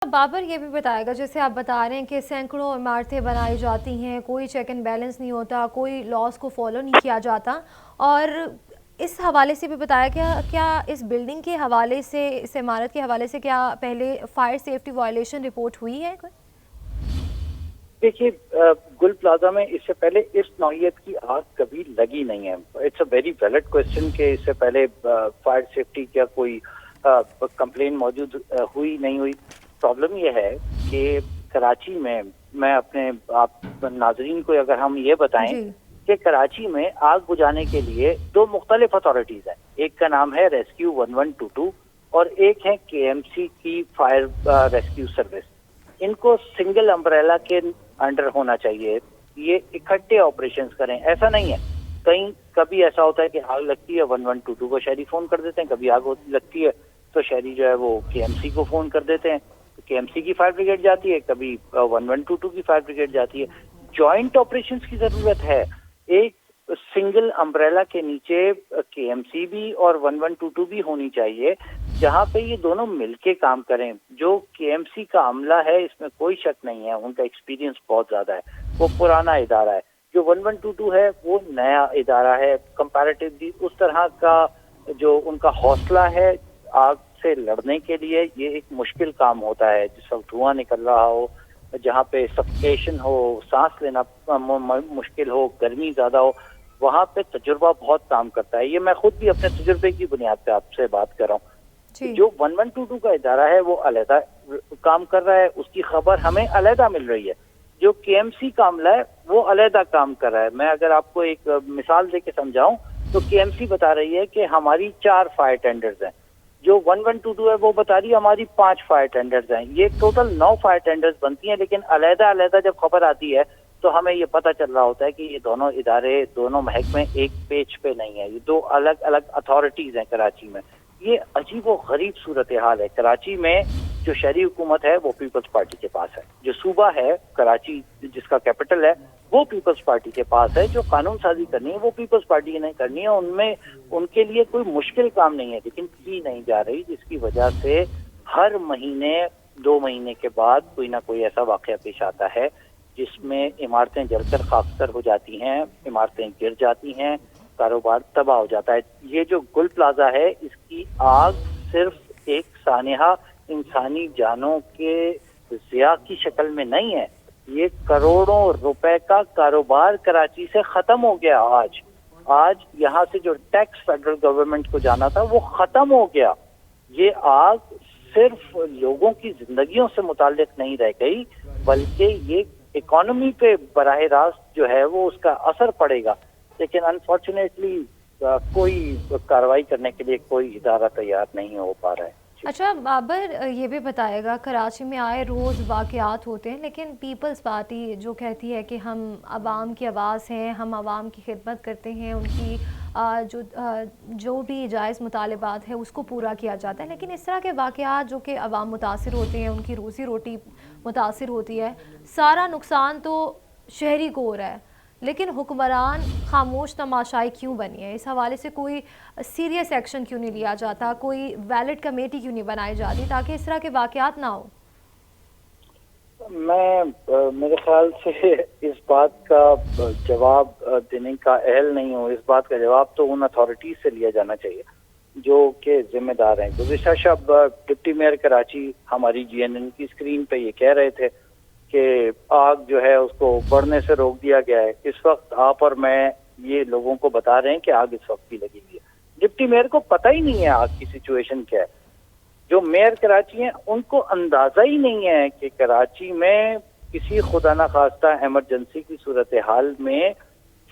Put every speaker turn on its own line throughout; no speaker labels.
बाबर ये भी बताएगा, जैसे आप बता रहे हैं कि सैकड़ों इमारतें बनाई जाती हैं, कोई चेक एंड बैलेंस नहीं होता, कोई लॉज को फॉलो नहीं किया जाता, और इस हवाले से भी बताया क्या इस बिल्डिंग के हवाले से, इस इमारत के हवाले से क्या पहले फायर सेफ्टी वायलेशन रिपोर्ट हुई है कोई?
देखिए, गुल प्लाजा में इससे पहले इस नौइयत की आग कभी लगी नहीं है। It's a very valid question कि इससे पहले फायर सेफ्टी क्या कोई कंप्लेन मौजूद हुई नहीं हुई। प्रॉब्लम यह है कि कराची में, मैं अपने आप नाजरीन को अगर हम ये बताएं
जी।
कि कराची में आग बुझाने के लिए दो मुख्तलिफ अथॉरिटीज हैं। एक का नाम है रेस्क्यू 1122 और एक है KMC की फायर रेस्क्यू सर्विस। इनको सिंगल अम्ब्रेला के अंडर होना चाहिए, ये इकट्ठे ऑपरेशंस करें। ऐसा नहीं है, कभी ऐसा होता है कि आग लगती है 1122 को शहरी फोन कर देते हैं, कभी आग लगती है तो शहरी जो है वो KMC को फोन कर देते हैं, KMC की फायर ब्रिगेड जाती है, कभी 1122 की फायर ब्रिगेड जाती है। जॉइंट ऑपरेशंस की जरूरत है। एक सिंगल अम्ब्रेला के नीचे KMC भी और 1122 भी होनी चाहिए, जहां पे ये दोनों मिलके काम करें। जो KMC का अमला है इसमें कोई शक नहीं है, उनका एक्सपीरियंस बहुत ज्यादा है, वो पुराना इदारा है। जो 1122 है वो नया इदारा है कंपैरेटिवली। उस तरह का जो उनका हौसला है आग से लड़ने के लिए, ये एक मुश्किल काम होता है। जिस वक्त धुआं निकल रहा हो, जहाँ पे सफोकेशन हो, सांस लेना मुश्किल हो, गर्मी ज्यादा हो, वहां पे तजुर्बा बहुत काम करता है। ये मैं खुद भी अपने तजुर्बे की बुनियाद पे आपसे बात कर रहा हूँ। जो 1122 का इदारा है वो अलहदा काम कर रहा है, उसकी खबर हमें अलहदा मिल रही है। जो KMC का अमला है वो अलहदा काम कर रहा है। मैं अगर आपको एक मिसाल दे के समझाऊं तो KMC बता रही है कि हमारी 4 फायर टेंडर्स हैं, जो 1122 है वो बता रही है हमारी 5 फायर टेंडर्स हैं। ये टोटल 9 फायर टेंडर्स बनती हैं, लेकिन अलहदा अलहदा जब खबर आती है तो हमें ये पता चल रहा होता है कि ये दोनों इदारे, दोनों महकमे एक पेज पे नहीं है, ये दो अलग अलग अथॉरिटीज हैं कराची में। ये अजीब व गरीब सूरत हाल है। कराची में जो शहरी हुकूमत है वो पीपल्स पार्टी के पास है, जो सूबा है कराची जिसका कैपिटल है वो पीपल्स पार्टी के पास है, जो कानून साजी करनी है वो पीपल्स पार्टी ने करनी है। उनमें उनके लिए कोई मुश्किल काम नहीं है, लेकिन की नहीं जा रही, जिसकी वजह से हर महीने 2 महीने के बाद कोई ना कोई ऐसा वाकया पेश आता है जिसमें इमारतें जलकर खाकसर हो जाती हैं, इमारतें गिर जाती हैं, कारोबार तबाह हो जाता है। ये जो गुल प्लाजा है इसकी आग सिर्फ एक सानिहा इंसानी जानों के ज़िया की शक्ल में नहीं है, ये करोड़ों रुपए का कारोबार कराची से खत्म हो गया। आज यहाँ से जो टैक्स फेडरल गवर्नमेंट को जाना था वो खत्म हो गया। ये आग सिर्फ लोगों की जिंदगियों से मुताल्लिक नहीं रह गई, बल्कि ये इकोनॉमी पे बराह रास्त जो है वो उसका असर पड़ेगा। लेकिन अनफॉर्चुनेटली कोई कार्रवाई करने के लिए कोई इदारा तैयार नहीं हो पा रहा है।
अच्छा बाबर, ये भी बताएगा, कराची में आए रोज़ वाक़यात होते हैं, लेकिन पीपल्स पार्टी जो कहती है कि हम आवाम की आवाज़ हैं, हम आवाम की खिदमत करते हैं, उनकी जो भी जायज़ मुतालबात है उसको पूरा किया जाता है, लेकिन इस तरह के वाक़यात जो कि आवाम मुतासिर होते हैं, उनकी रोज़ी रोटी मुतासिर होती है, सारा नुकसान तो शहरी को हो रहा है, लेकिन हुक्मरान खामोश तमाशाई क्यों बनी है? इस हवाले से कोई सीरियस एक्शन क्यों नहीं लिया जाता, कोई वैलिड कमेटी क्यों नहीं बनाई जाती ताकि इस तरह के वाक़यात ना हो?
मेरे ख्याल से इस बात का जवाब देने का अहल नहीं हूँ। इस बात का जवाब तो उन अथॉरिटीज से लिया जाना चाहिए जो कि जिम्मेदार हैं। गुज़िश्ता शब डिप्टी मेयर कराची हमारी GNN की स्क्रीन पे ये कह रहे थे कि आग जो है उसको बढ़ने से रोक दिया गया है। इस वक्त आप और मैं ये लोगों को बता रहे हैं कि आग इस वक्त भी लगी हुई है। डिप्टी मेयर को पता ही नहीं है आग की सिचुएशन क्या है। जो मेयर कराची हैं उनको अंदाजा ही नहीं है कि कराची में किसी खुदा ना खास्ता इमरजेंसी की सूरत हाल में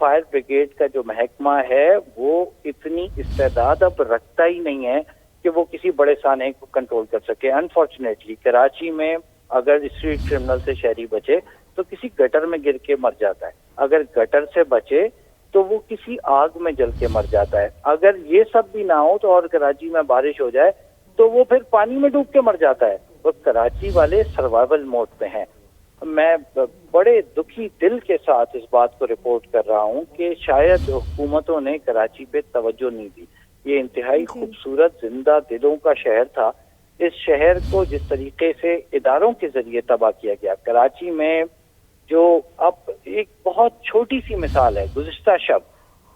फायर ब्रिगेड का जो महकमा है वो इतनी इस्तेदाद अब रखता ही नहीं है कि वो किसी बड़े साने को कंट्रोल कर सके। अनफॉर्चुनेटली कराची में अगर स्ट्रीट क्रिमिनल से शहरी बचे तो किसी गटर में गिर के मर जाता है, अगर गटर से बचे तो वो किसी आग में जल के मर जाता है, अगर ये सब भी ना हो तो और कराची में बारिश हो जाए तो वो फिर पानी में डूब के मर जाता है। वो कराची वाले सर्वाइवल मोड पे हैं। मैं बड़े दुखी दिल के साथ इस बात को रिपोर्ट कर रहा हूँ कि शायद हुकूमतों ने कराची पे तवज्जो नहीं दी। ये इंतहाई खूबसूरत जिंदा दिलों का शहर था, اس شہر کو جس طریقے سے اداروں کے ذریعے تباہ کیا گیا. کراچی میں جو اب ایک بہت چھوٹی سی مثال ہے, گزشتہ شب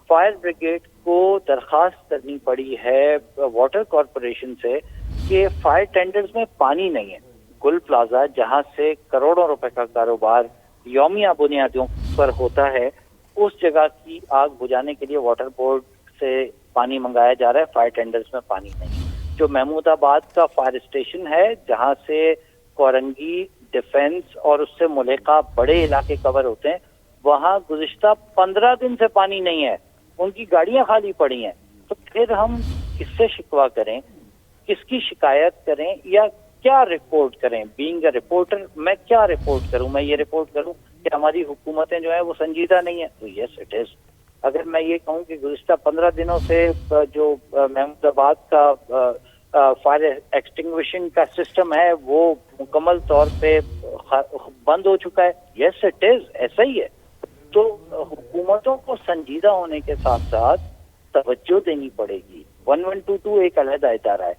فائر بریگیڈ کو درخواست کرنی پڑی ہے واٹر کارپوریشن سے کہ فائر ٹینڈرز میں پانی نہیں ہے. گل پلازا جہاں سے کروڑوں روپے کا کاروبار یومیہ بنیادوں پر ہوتا ہے, اس جگہ کی آگ بجھانے کے لیے واٹر بورڈ سے پانی منگایا جا رہا ہے, فائر ٹینڈرز میں پانی نہیں. جو محمود آباد کا فائر اسٹیشن ہے جہاں سے کورنگی, ڈیفنس اور اس سے ملحقہ بڑے علاقے کور ہوتے ہیں, وہاں گزشتہ 15 دن سے پانی نہیں ہے, ان کی گاڑیاں خالی پڑی ہیں. تو پھر ہم کس سے شکوہ کریں, کس کی شکایت کریں, یا کیا رپورٹ کریں؟ بینگ اے رپورٹر میں کیا رپورٹ کروں؟ میں یہ رپورٹ کروں کہ ہماری حکومتیں جو ہیں وہ سنجیدہ نہیں ہیں, تو یس اٹ از. اگر میں یہ کہوں کہ گزشتہ 15 دنوں سے جو محمود آباد کا فائر ایکسٹنگوشنگ کا سسٹم ہے وہ مکمل طور پہ بند ہو چکا ہے, یس اٹ از, ایسا ہی ہے. تو حکومتوں کو سنجیدہ ہونے کے ساتھ ساتھ توجہ دینی پڑے گی. 1122 ایک علیحدہ ادارہ ہے,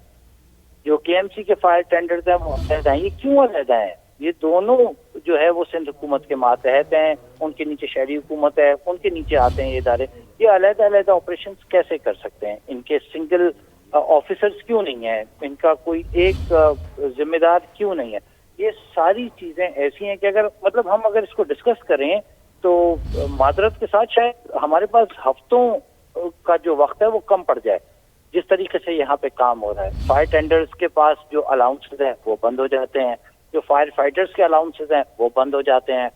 جو کے ایم سی کے فائر ٹینڈرز ہیں وہ علیحدہ ہیں. یہ کیوں علیحدہ ہیں؟ یہ دونوں جو ہے وہ سندھ حکومت کے ماتحت ہیں, ان کے نیچے شہری حکومت ہے, ان کے نیچے آتے ہیں یہ ادارے. یہ علیحدہ علیحدہ آپریشنز کیسے کر سکتے ہیں؟ ان کے سنگل آفیسرز کیوں نہیں ہیں؟ ان کا کوئی ایک ذمہ دار کیوں نہیں ہے؟ یہ ساری چیزیں ایسی ہیں کہ ہم اگر اس کو ڈسکس کریں تو معذرت کے ساتھ شاید ہمارے پاس ہفتوں کا جو وقت ہے وہ کم پڑ جائے. جس طریقے سے یہاں پہ کام ہو رہا ہے, فائر ٹینڈرز کے پاس جو الاؤنسز ہیں وہ بند ہو جاتے ہیں, جو فائر فائٹرز کے الاؤنسز ہیں وہ بند ہو جاتے ہیں.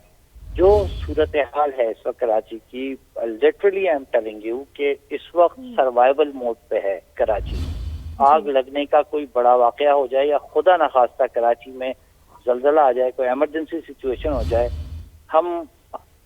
جو صورتحال ہے اس وقت کراچی کی, literally I am telling you کہ اس وقت سروائیول موڈ پہ ہے کراچی. آگ لگنے کا کوئی بڑا واقعہ ہو جائے یا خدا نخواستہ کراچی میں زلزلہ آ جائے, کوئی ایمرجنسی سچویشن ہو جائے, ہم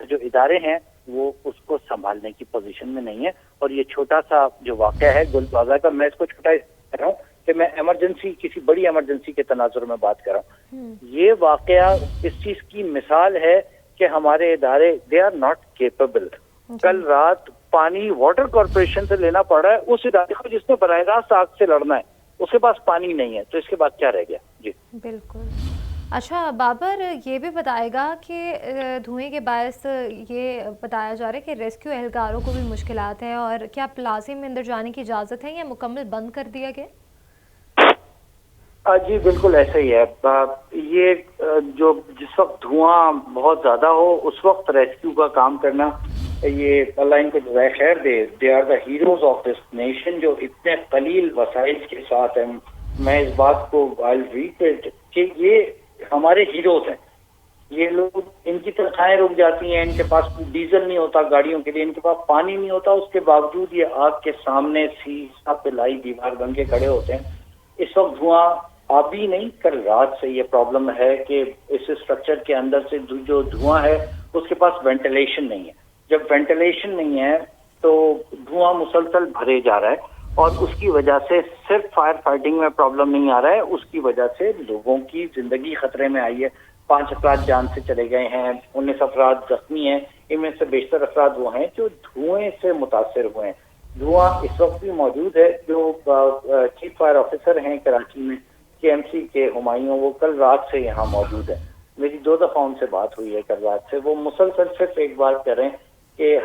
جو ادارے ہیں وہ اس کو سنبھالنے کی پوزیشن میں نہیں ہے. اور یہ چھوٹا سا جو واقعہ ہے گل پلازا کا, میں اس کو چھوٹا کر رہا ہوں کہ میں ایمرجنسی, کسی بڑی ایمرجنسی کے تناظر میں بات کر رہا ہوں. یہ واقعہ اس چیز کی مثال ہے کہ ہمارے ادارے دے آر ناٹ کیپیبل. کل رات پانی واٹر کارپوریشن سے لینا پڑ رہا ہے اس ادارے کو جس نے براہ راست آگ سے لڑنا ہے, اس کے پاس پانی نہیں ہے, تو اس کے بعد کیا رہ گیا؟ جی
بالکل. اچھا بابر, یہ بھی بتائے گا کہ دھوئیں کے باعث یہ بتایا جا رہا ہے کہ ریسکیو اہلکاروں کو بھی مشکلات ہیں, اور کیا پلازے میں اندر جانے کی اجازت ہے یا مکمل بند کر دیا گیا؟
جی بالکل ایسا ہی ہے. یہ جو جس وقت دھواں بہت زیادہ ہو اس وقت ریسکیو کا کام کرنا, یہ اللہ ان کو جزائے خیر دے. They are the heroes of this nation, جو اتنے قلیل وسائل کے ساتھ ہیں. میں اس بات کو ریپیٹ کہ یہ ہمارے ہیروز ہیں. یہ لوگ, ان کی تنخواہیں رک جاتی ہیں, ان کے پاس ڈیزل نہیں ہوتا گاڑیوں کے لیے, ان کے پاس پانی نہیں ہوتا, اس کے باوجود یہ آگ کے سامنے سیسا پہ لائی دیوار بن کے کھڑے ہوتے ہیں. اس وقت دھواں ابھی نہیں, کل رات سے یہ پرابلم ہے کہ اس اسٹرکچر کے اندر سے جو دھواں ہے اس کے پاس وینٹیلیشن نہیں ہے. جب وینٹیلیشن نہیں ہے تو دھواں مسلسل بھرے جا رہا ہے, اور اس کی وجہ سے صرف فائر فائٹنگ میں پرابلم نہیں آ رہا ہے, اس کی وجہ سے لوگوں کی زندگی خطرے میں آئی ہے. 5 افراد جان سے چلے گئے ہیں, 19 افراد زخمی ہیں. ان میں سے بیشتر افراد وہ ہیں جو دھوئیں سے متاثر ہوئے ہیں. دھواں اس وقت بھی موجود ہے. جو چیف فائر آفیسر ہیں کراچی میں کے ایم سی کے ہمایوں, وہ کل رات سے یہاں موجود ہے. میری 2 دفعہ ان سے بات ہوئی ہے کل رات سے. وہ مسلسل صرف ایک بات کر رہے ہیں کہ